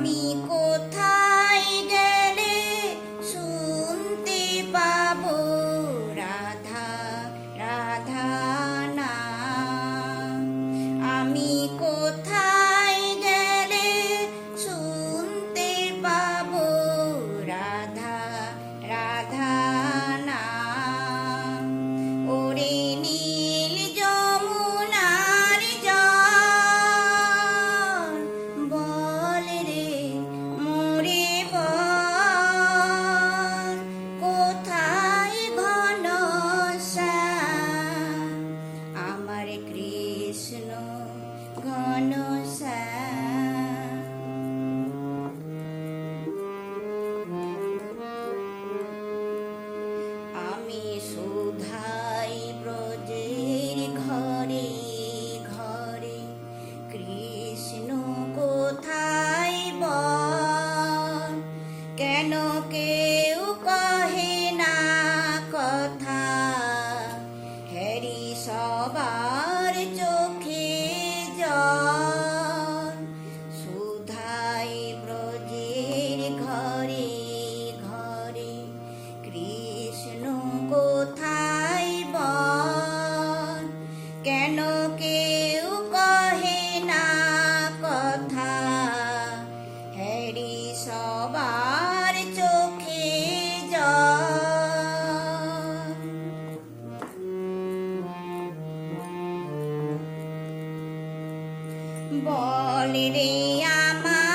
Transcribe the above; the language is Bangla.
আমি কোথায় গেলে শুনতে পাবো রাধা রাধা নাম? আমি কোথায় গেলে শুনতে পাবো রাধা রাধা নাম? ওরে নীল যমুনার জল বল রে মোরে বল, কোথায় ঘনশ্যাম আমার কৃষ্ণ ঘনশ্যাম? আমি সুধাই ব্রজের ঘরে ঘরে, কৃষ্ণ কোথায় বল? কেন কেউ কহে না কথা, হ্যারি সবার চোখে জল? সুধাই ব্রজের ঘরে ঘরে, কৃষ্ণ কোথায় বল? কেন কেউ কহে না কথা, হ্যারি সবার চোখে জল? বল রে আমার